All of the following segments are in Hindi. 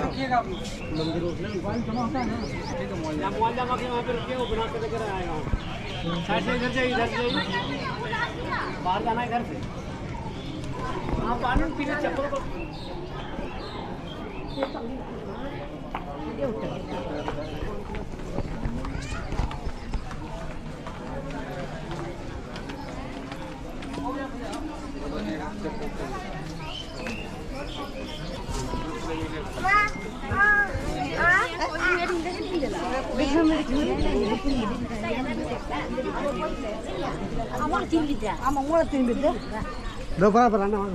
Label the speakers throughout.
Speaker 1: रखिएगा आप मंदिर रोक ले मोबाइल जमा होता है ना ठीक है मोबाइल जमा के वहाँ पे रखिए वो बना के लेकर आएगा साइड से इधर से बाहर जाना है घर से आप पानी पीने चप्पल को Đâu có phải nào.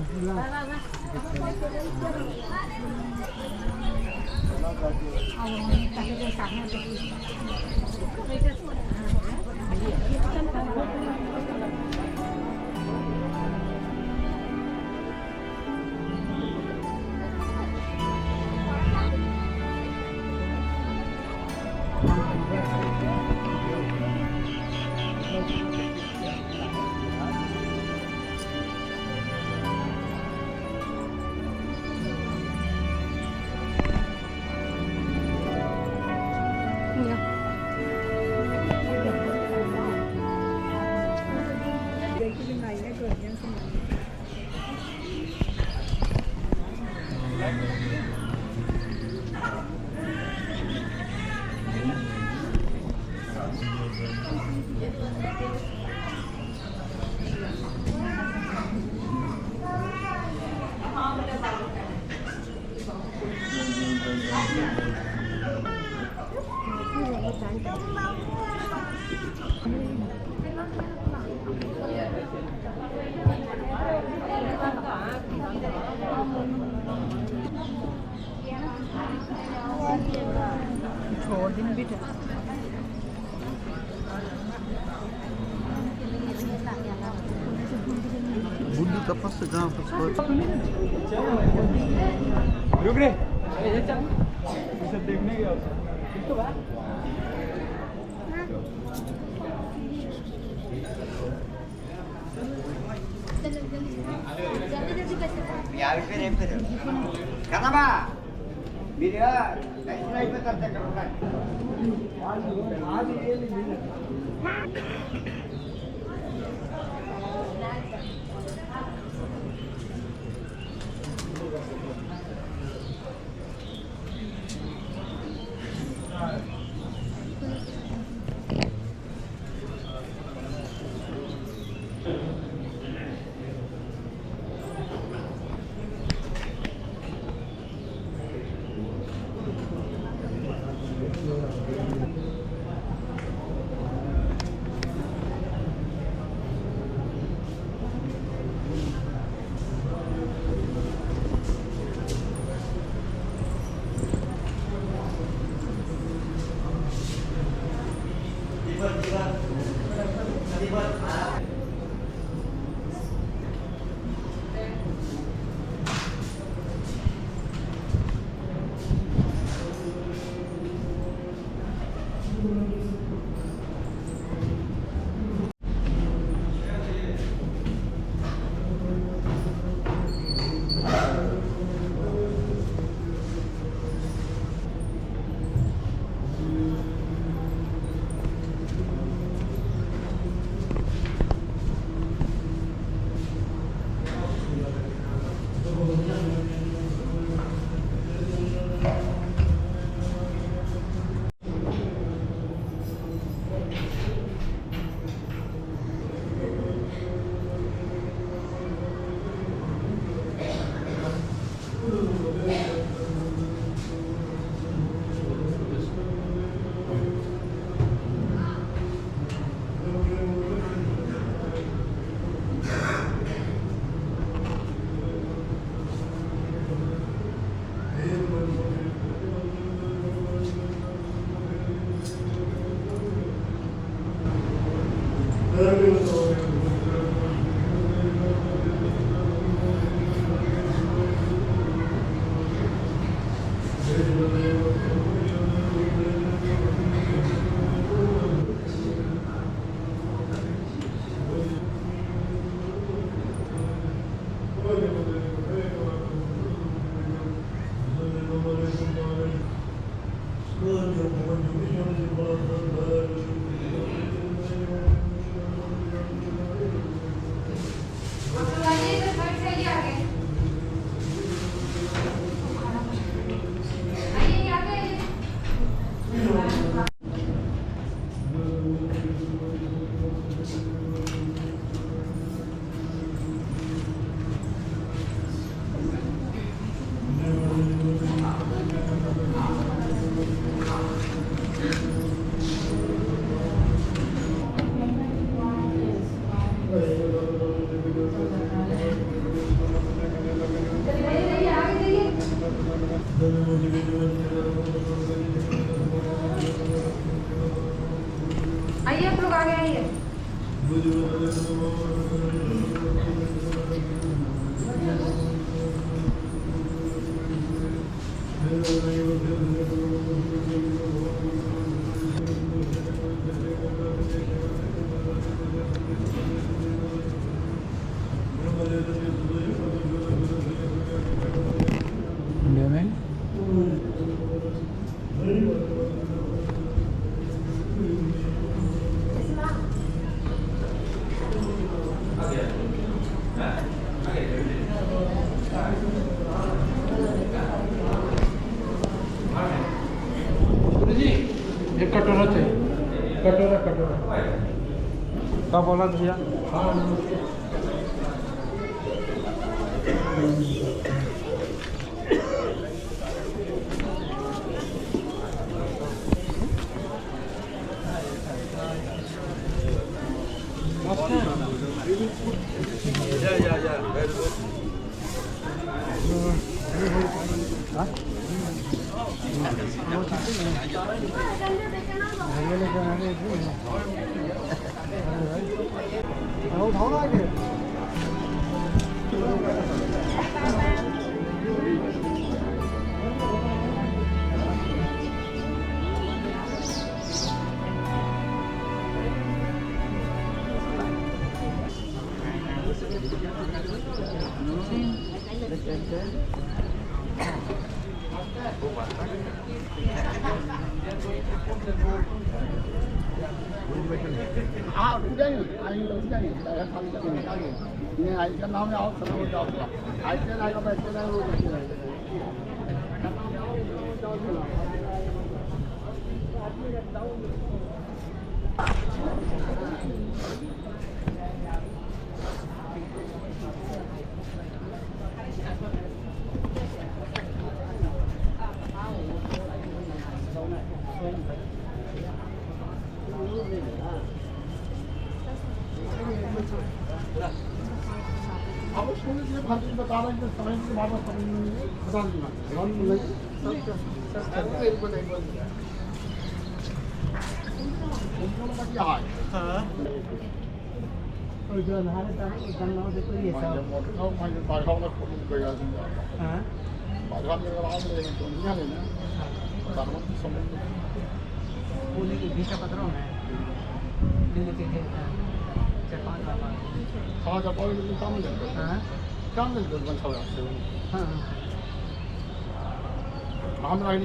Speaker 1: Budi kapal sedang passport. रुक रे सब देखने के तो बात यार फिर करना बा वीडियो लाइव पे करते करूंगा आज ये
Speaker 2: एक कटोरा चाहिए, कटोरा कटोरा क्या बोला भैया?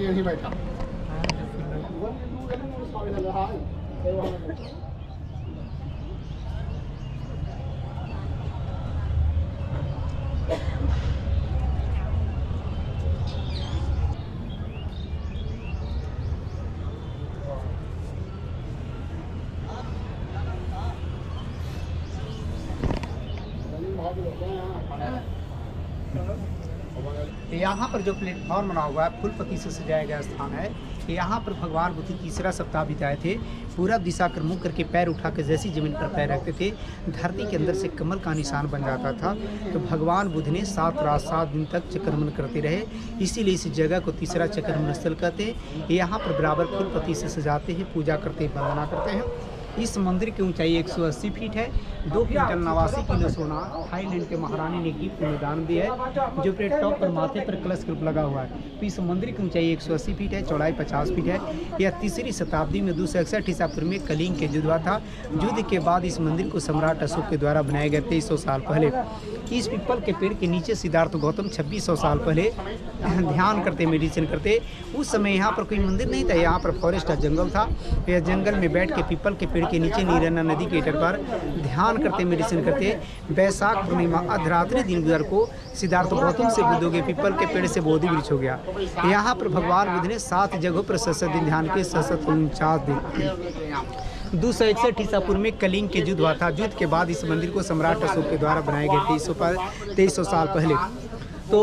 Speaker 2: नहीं बैठा
Speaker 3: यहाँ पर जो प्लेटफॉर्म बना हुआ है फूल पत्ती से सजाया गया स्थान है। यहाँ पर भगवान बुद्ध तीसरा सप्ताह बिताए थे। पूरब दिशा कर मुँह करके पैर उठा के जैसी जमीन पर पैर रखते थे धरती के अंदर से कमल का निशान बन जाता था। तो भगवान बुद्ध ने 7 रात 7 दिन तक चक्रमण करते रहे, इसीलिए इस जगह को तीसरा चक्रमण स्थल कहते हैं। यहाँ पर बराबर फूल पत्ती से सजाते हैं, पूजा करते हैं, वंदना करते हैं। इस मंदिर की ऊंचाई 180 फीट है। 2 क्विंटल 89 किलो सोना थाईलैंड के महारानी ने गिफ्ट में दान दिया है, जो प्लेट टॉप पर माथे पर कलश रूप लगा हुआ है। तो इस मंदिर की ऊंचाई 180 फीट है, चौड़ाई 50 फीट है। यह 3री शताब्दी में 261 ईसा पूर्व में कलिंग के युद्ध हुआ था। युद्ध के बाद इस मंदिर को सम्राट अशोक के द्वारा बनाया गया 2300 साल पहले। इस पीपल के पेड़ के नीचे सिद्धार्थ गौतम 2600 साल पहले ध्यान करते, मेडिटेशन करते। उस समय यहाँ पर कोई मंदिर नहीं था, यहाँ पर फॉरेस्ट जंगल था। यह जंगल में बैठ के पीपल के पेड़ के नीचे नीरना नदी के तट पर ध्यान करते, मेडिटेशन करते। वैशाख पूर्णिमा अर्धरात्रि दिन गुजर को सिद्धार्थ गौतम से बुद्ध हो गए, पीपल के पेड़ से बोधि वृक्ष हो गया। यहाँ पर भगवान बुद्ध ने 7 जगहों पर 7 दिन ध्यान के 749 दिन। 261 ईसा पूर्व में कलिंग के युद्ध हुआ था। युद्ध के बाद इस मंदिर को सम्राट अशोक के द्वारा बनाया गया 2300 साल पहले। तो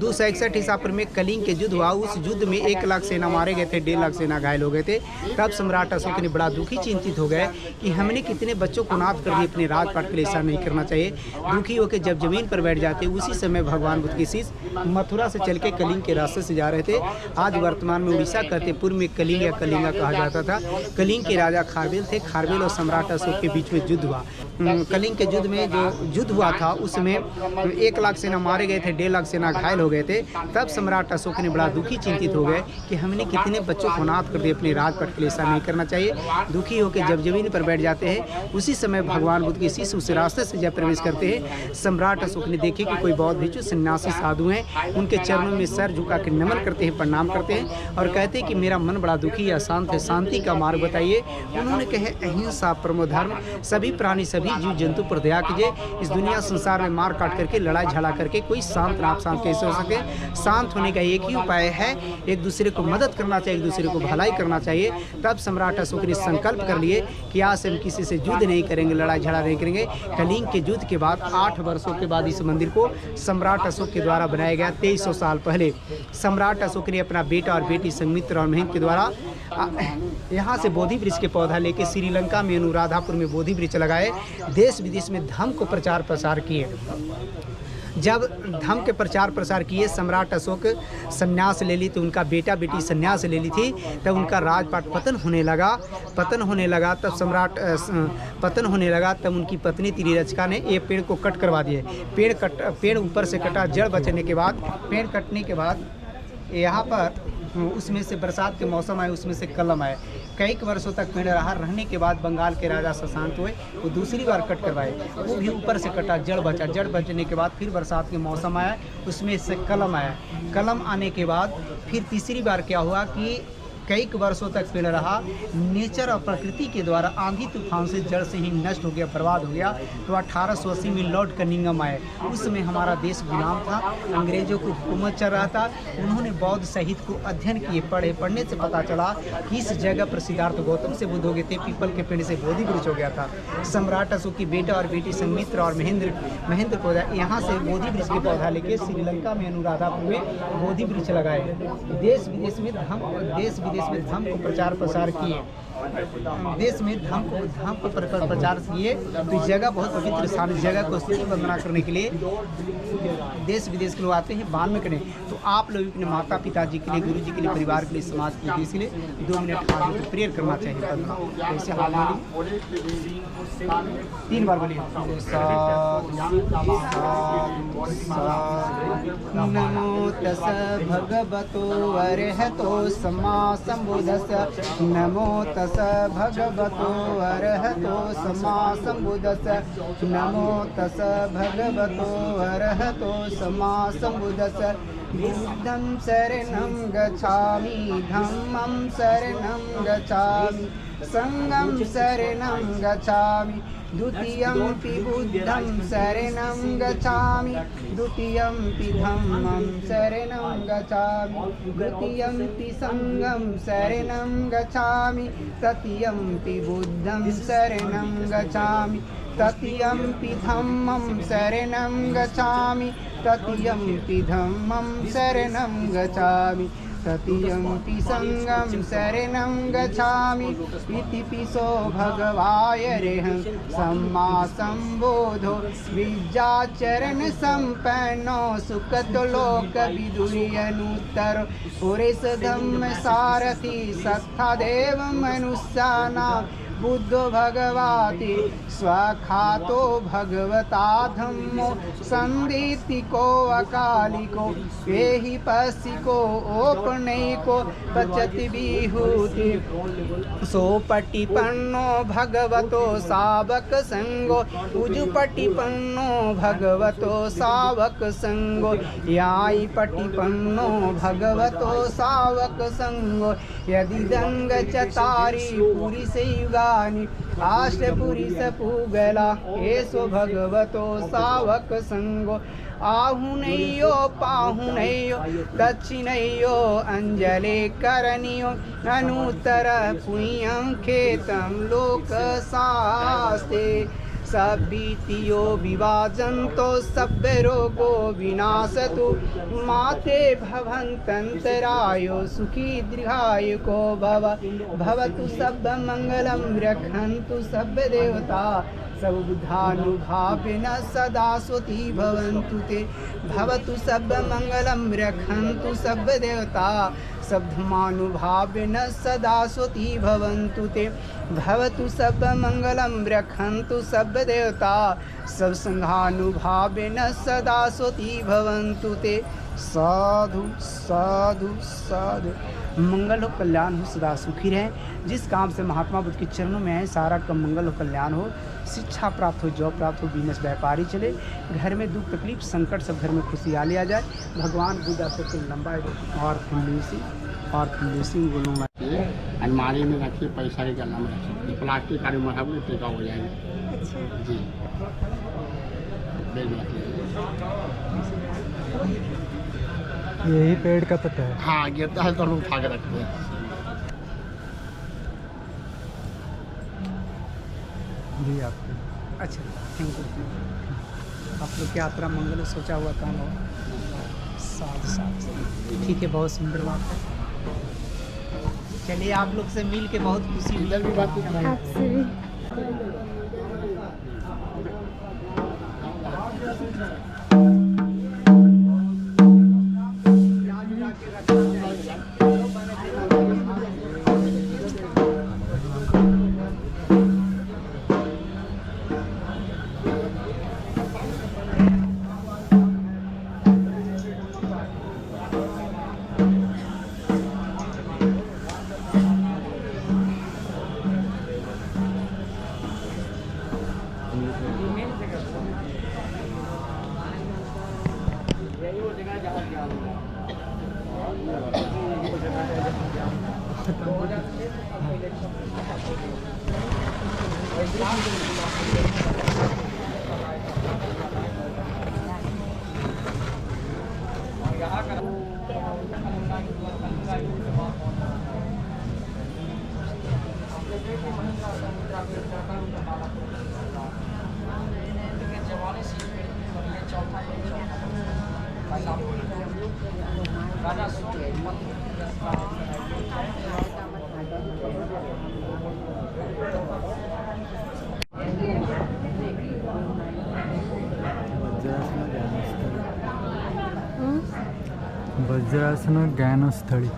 Speaker 3: 261 ईसा पूर्व में कलिंग के युद्ध हुआ। उस युद्ध में 1 लाख सेना मारे गए थे, 1.5 लाख सेना घायल हो गए थे। तब सम्राट अशोक ने बड़ा दुखी चिंतित हो गए कि हमने कितने बच्चों को नाथ कर दिए, अपने राजपाट के लिए ऐसा नहीं करना चाहिए। दुखी होकर जब जमीन पर बैठ जाते, उसी समय भगवान बुद्ध के शिष्य मथुरा से चल के कलिंग के रास्ते से जा रहे थे। आज वर्तमान में उड़ीसा कहते, पूर्व में कलिंग या कलिंगा कहा जाता था। कलिंग के राजा खारवेल थे। खारवेल और सम्राट अशोक के बीच में युद्ध हुआ। कलिंग के युद्ध में जो युद्ध हुआ था उसमें 1 लाख सेना मारे गए थे, 1.5 लाख सेना घायल हो गए थे। तब सम्राट अशोक ने बड़ा दुखी चिंतित हो गए कि हमने कितने बच्चों को नाथ कर दिए, अपने राजपाट के लिए ऐसा नहीं करना चाहिए। दुखी होकर जब जमीन पर बैठ जाते हैं, उसी समय भगवान बुद्ध के शिष्य उस रास्ते से जब प्रवेश करते हैं, सम्राट अशोक ने देखे कि कोई बौद्ध भिक्षु सन्यासी साधु हैं। उनके चरणों में सर झुका के नमन करते हैं, प्रणाम करते हैं और कहते हैं कि मेरा मन बड़ा दुखी है, अशांत है, शांति का मार्ग बताइए। उन्होंने कहे अहिंसा परमो धर्म, सभी प्राणी सभी जीव जंतु पर दया कीजिए। इस दुनिया संसार में मार काट करके, लड़ाई झगड़ा करके कोई शांत ना, आप शांत कैसे हो सके। शांत होने का एक ही उपाय है, एक दूसरे को मदद करना चाहिए, एक दूसरे को भलाई करना चाहिए। तब सम्राट अशोक ने संकल्प कर लिए कि आज से हम किसी से युद्ध नहीं करेंगे, लड़ाई झगड़ा नहीं करेंगे। कलिंग के युद्ध के बाद 8 वर्षों के बाद इस मंदिर को सम्राट अशोक के द्वारा बनाया गया। 2300 साल पहले सम्राट अशोक ने अपना बेटा और बेटी संघमित्र और महेंद्र के द्वारा यहाँ से बोधि वृक्ष के पौधा लेके श्रीलंका में अनुराधापुर में बोधि वृक्ष लगाए। देश विदेश में धर्म को प्रचार प्रसार किए। जब धर्म के प्रचार प्रसार किए, सम्राट अशोक संन्यास ले ली, तो उनका बेटा बेटी संन्यास ले ली थी। तब उनका राजपाट पतन होने लगा। तब सम्राट पतन होने लगा। तब उनकी पत्नी त्रिरचका ने एक पेड़ को कट करवा दिए। पेड़ ऊपर से कटा। जड़ बचने के बाद, पेड़ कटने के बाद यहाँ पर उसमें से बरसात के मौसम आए, उसमें से कलम आए। कई वर्षों तक पेड़ रहने के बाद बंगाल के राजा शशांक हुए, वो दूसरी बार कट करवाए। वो भी ऊपर से कटा, जड़ बचा। जड़ बचने के बाद फिर बरसात के मौसम आया, उसमें से कलम आया। कलम आने के बाद फिर तीसरी बार क्या हुआ कि कई वर्षों तक पेड़ रहा। नेचर और प्रकृति के द्वारा आंधी तूफान से जड़ से ही नष्ट हो गया, बर्बाद हो गया। तो 1880 में लॉर्ड कनिंघम आए। उस समय हमारा देश गुलाम था, अंग्रेजों को हुकूमत चल रहा था। उन्होंने बौद्ध साहित्य को अध्ययन किए, पढ़ने से पता चला कि इस जगह पर सिद्धार्थ गौतम से बुद्ध हो गए थे। पीपल के पेड़ से बोधि वृक्ष हो गया था। सम्राट अशोक की बेटा और बेटी संघमित्र और महेंद्र को यहाँ से बोधि वृक्ष के पौधा लेके श्रीलंका में अनुराधापुर में बोधि वृक्ष लगाए। देश विदेश में धर्म को प्रचार प्रसार किए। देश में धर्म को प्रचार किए। तो इस जगह बहुत पवित्र स्थान, इस जगह को स्तुति वंदना करने के लिए देश विदेश के लोग आते हैं, बाल में करें। तो आप लोग अपने माता पिता जी के लिए, गुरु जी के लिए, परिवार के लिए, समाज के लिए, इसलिए 2 मिनट आगे को प्रेयर करना चाहिए। ऐसे हाल में 3 बार बोलिए। नमो तस् भगवतो अरहतो सम्मा सम्बुद्धस्स। नमो तस् भगवतो अरहतो सम्मा सम्बुद्धस्स। नमो तस् भगवतो अरहतो सम्मा सम्बुद्धस्स। बुद्धं शरणं गच्छामि, धम्मं शरणं गच्छामि, संघं शरणं गच्छामि, द्वितीयंपि बुद्धं शरणं गच्छामि, द्वितीयंपि धम्मं शरणं गच्छामि, तृतीयंपि संघं शरणं गच्छामि, तृतीयंपि बुद्धं शरणं गच्छामि, तृतीयंपि धम्मं शरणं गच्छामि, तृतीयंपि धम्मं शरणं गच्छामि, तृतीयंपि संघं शरणं गच्छामि। इति पिसो भगवायरेहं सम्मा सम्बोधो विद्याचरण संपन्नो सुखतो लोक विदुर्यनुत्तरो पुरेश धम्म सारथि सत्था देव मनुष्यानां बुद्धो भगवाति स्वखातो भगवता धम्मो संदीतिको अकालिको एहि पस्सिको ओपनैको पचति विभूति सोपटिपन्नो भगवतो सावक संगो उजुपटिपन्नो भगवतो सावक संगो याई पटिपन्नो भगवतो सावक संगो यदि दंग चतारी पुरी से आष्टपुरी सपूगला एसो भगवतो सावक संगो आहुनैयो पाहुनैयो दक्षिणैयो अंजले करनियो अनुत्तर पुण्यं खेतं लोक शास्ते सब्बीतियो विभाजन्तो सभ्य रोगो विनाशतु माते भवन्तन्तरायो सुखी दीर्घायुको भवतु सब मंगलम रक्षन्तु सब देवता सब बुद्धानुभावेन सदा स्वती भवन्तु ते भवतु सब मंगलम रक्षन्तु सब देवता सब धर्मानुभावेन सदा स्वती भवन्तु ते भवतु सब मंगलम रक्षन्तु सब देवता सब संघानुभावेन सदा स्वती भवन्तु ते साधु साधु साधु। मंगल हो, कल्याण हो, सदा सुखी रहे। जिस काम से महात्मा बुद्ध के चरणों में है सारा का मंगल हो, कल्याण हो, शिक्षा प्राप्त हो, जॉब प्राप्त हो, बिजनेस व्यापारी चले, घर में दुख तकलीफ संकट सब घर में खुशहाली आ जाए। भगवान बुद्ध आपको लंबा और फिनिशिंग बोलूँ मैं
Speaker 1: अलमारी में रखिए, पैसा की गला में रखिए, प्लास्टिक का रिमोट टेका हो जाएगा। जी बैग रखिए।
Speaker 2: यही पेड़ का पत्ता है।
Speaker 1: हाँ गिरता है तो हम उठा के रखते हैं।
Speaker 2: जी आपको
Speaker 3: अच्छा थैंक यू। आप लोग की यात्रा मंगल हो, सोचा हुआ काम हो। साधु साधु। ठीक है, बहुत सुंदर बात है। चलिए आप लोग से मिल के बहुत खुशी हुई।
Speaker 1: इधर भी बात
Speaker 4: आपसे भी।
Speaker 2: Vajrasana ज्ञानस्थळी।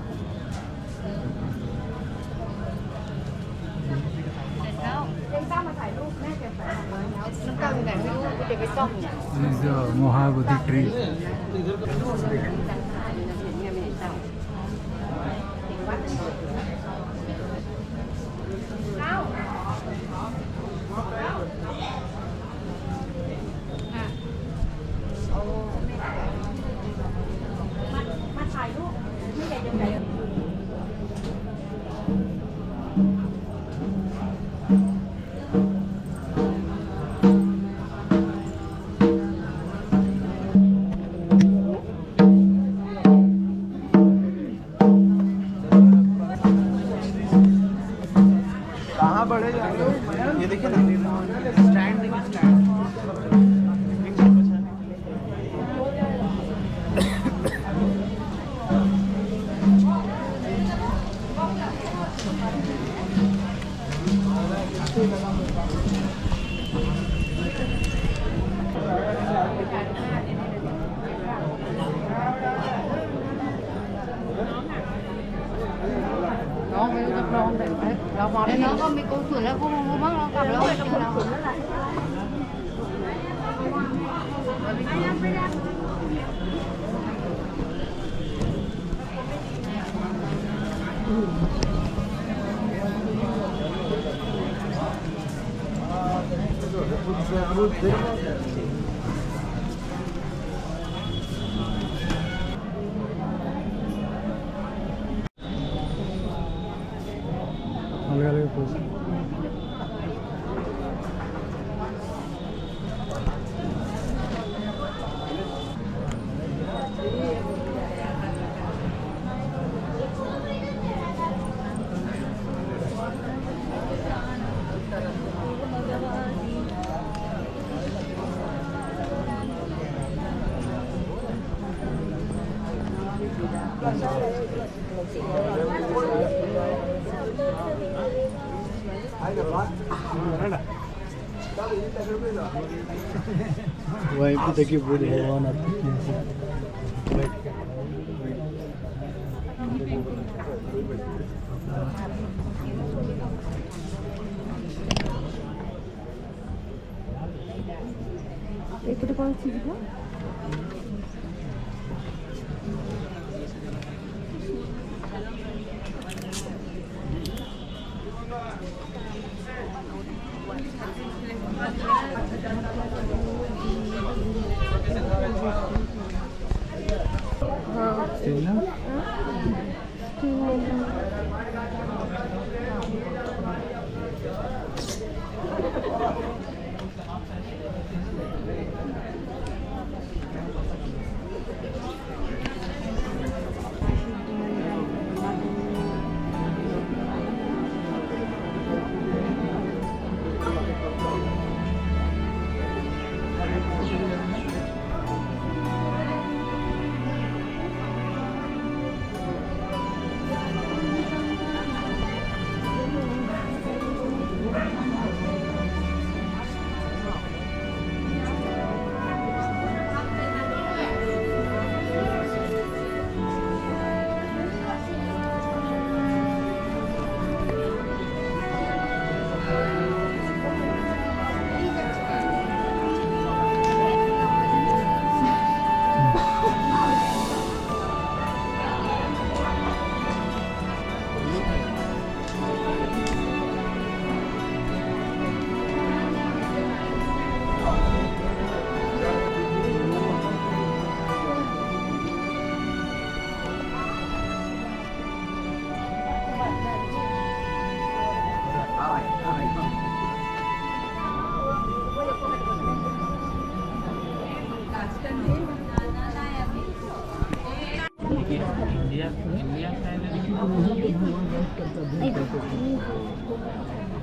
Speaker 2: This is a Mahabodhi tree.
Speaker 3: ये देखिए ना स्टैंड, देखिए stand.
Speaker 4: Nó có mấy cô sủi nó không mất nó cầm nó trong đâu.
Speaker 2: अलग अलग पोज। वहीं पे देखिए पूरे हैवान आते हैं
Speaker 4: एक कौन चीज है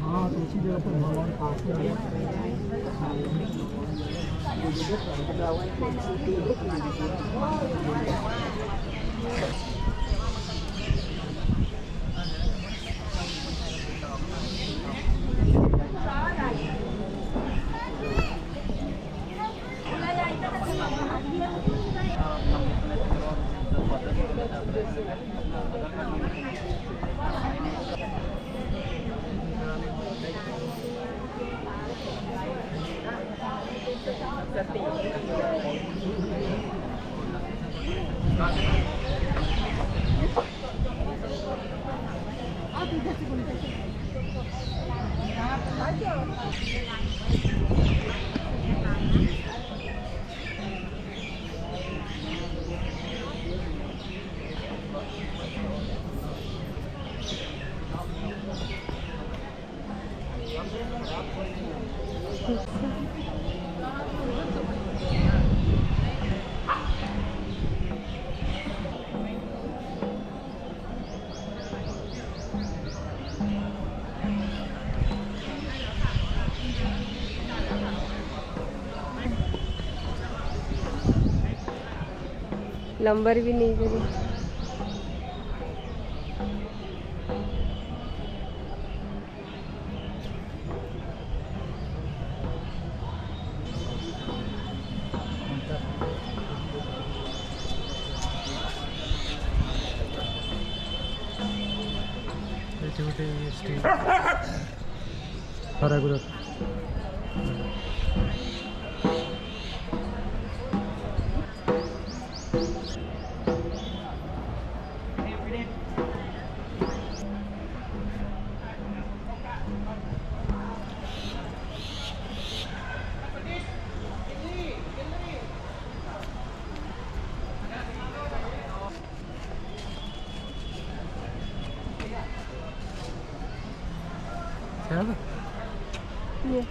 Speaker 3: हाँ तो इसी जगह पर भगवान पास
Speaker 4: नंबर भी नहीं करी
Speaker 2: छोटे स्टेज हरा गुजर
Speaker 4: ये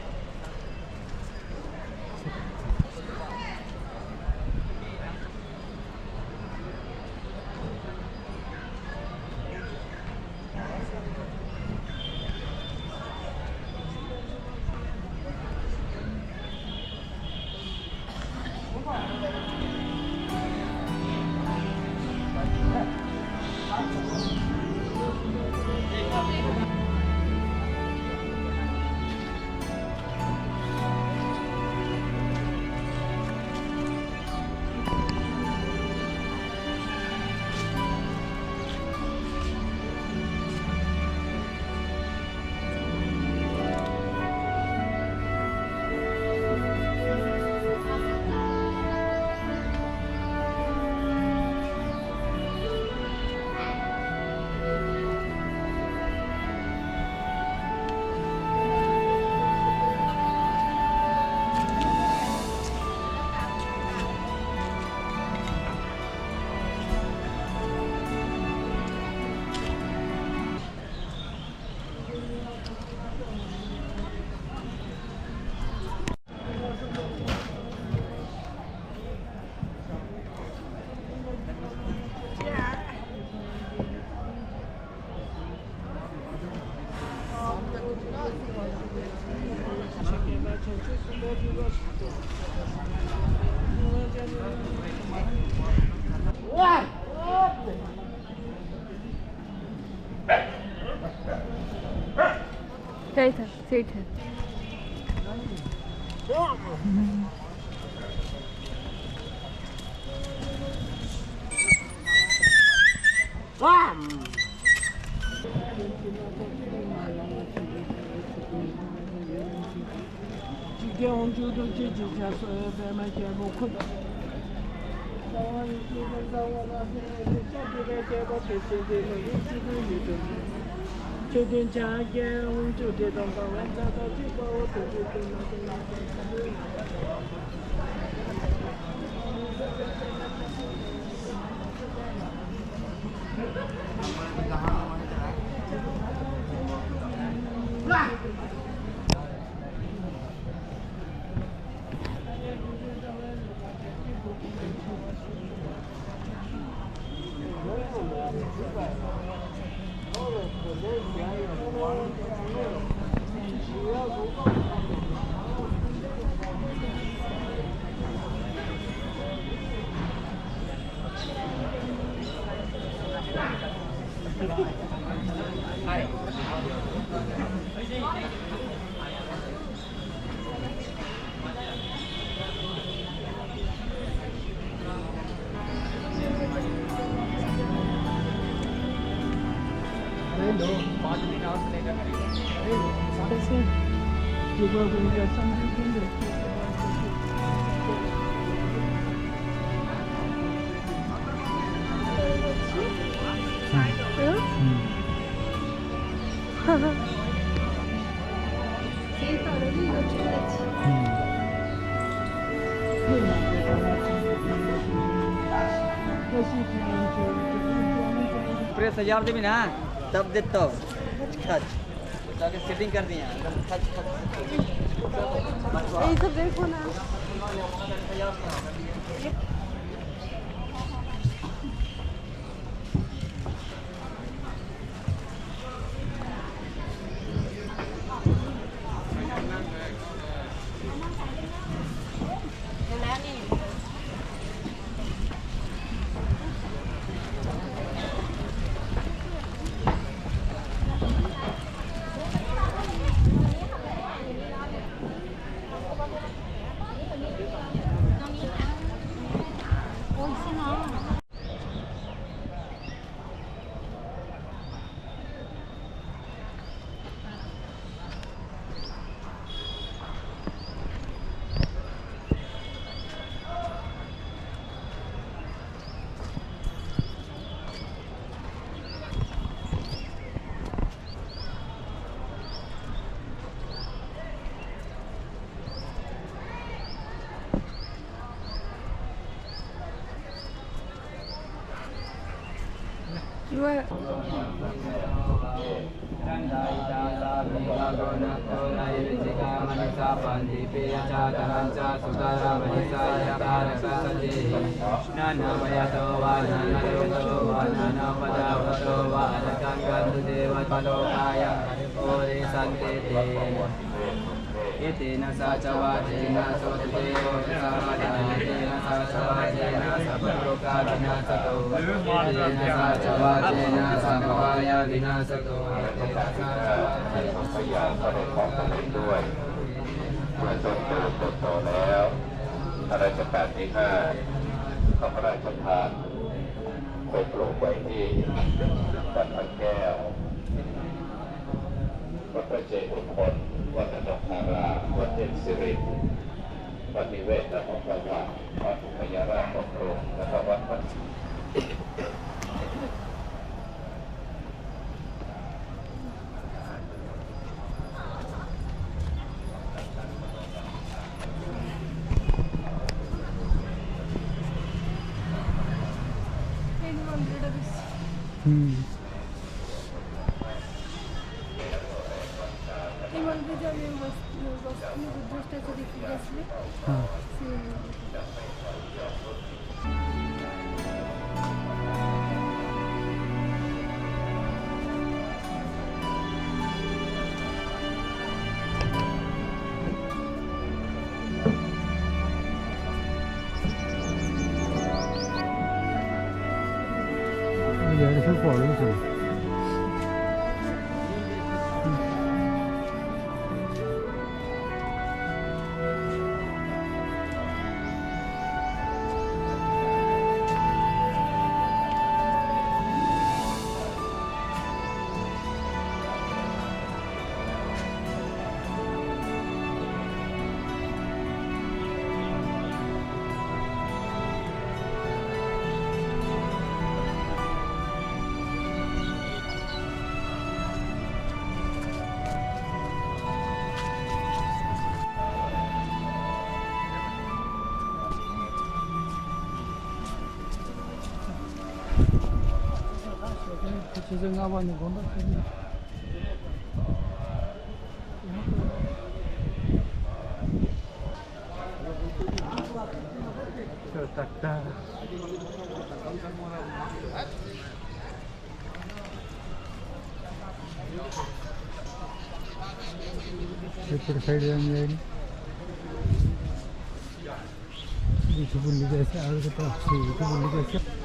Speaker 4: क्या था सीट है
Speaker 5: प्रेस हजार देवी ना तब दे तब खच ताकि सेटिंग कर दिया खच खच
Speaker 4: ये सब देखो ना Dua.
Speaker 5: Itina sacawajena sotiteo samadana sacawajena sabroka vinasato itina sacawajena sabavaya vinasato itina sacawajena
Speaker 6: ด้วยเมื่อต้นเติบโตแล้วพระราชการที่5ก็พระราชทานไปปลูกไว้ที่วัดพระแก้ววัดพระเจดีย์คนวัดอนุภารามวัดเทพศิริวัดนิเวศและของพระวัดวัดพญาราชของพระองค์และวัดพระ
Speaker 2: Hoshangabad कौन तकता साइड जाएंगे बुल्ली कैसे आगे तरफ से बुल्ली कैसे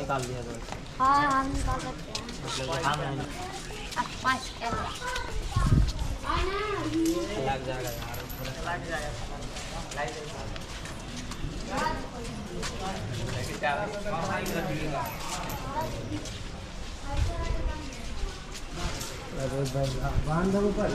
Speaker 5: निकाल दिया तो
Speaker 7: हाँ हम निकाल सकते हैं अब 5
Speaker 5: लग जाएगा यार लग जाएगा
Speaker 2: अरे भाई बांधव पर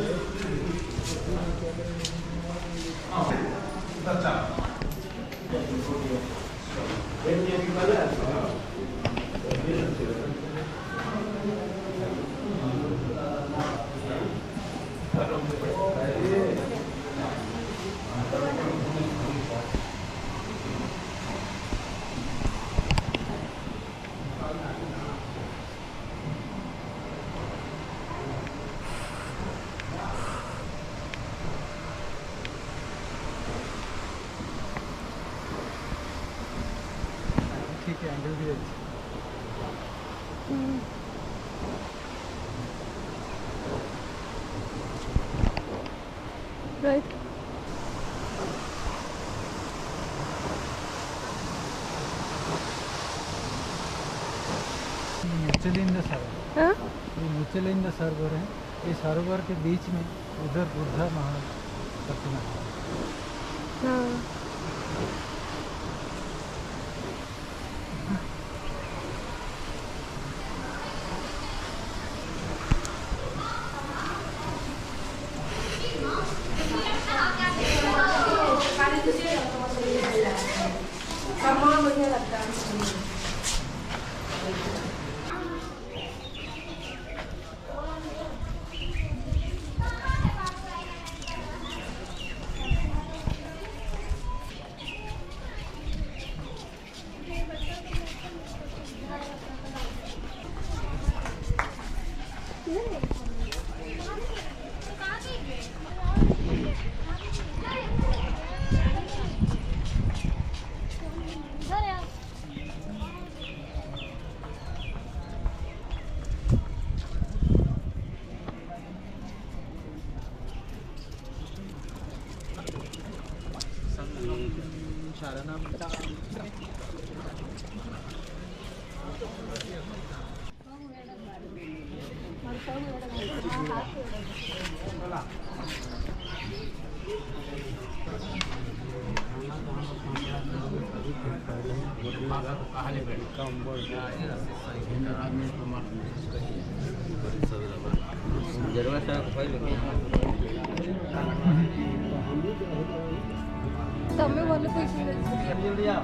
Speaker 2: ठीक है एंगल भी अच्छी
Speaker 4: राइट
Speaker 2: मुचलिंद सर्वर
Speaker 4: हाँ
Speaker 2: ये मुचलिंद सर्वर है ये सर्वर के बीच में उधर बुद्धा महान प्रतिमा है
Speaker 4: हाँ
Speaker 5: जरूर
Speaker 4: તમે બોલો પૈસા
Speaker 5: जल्दी आओ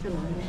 Speaker 7: Jangan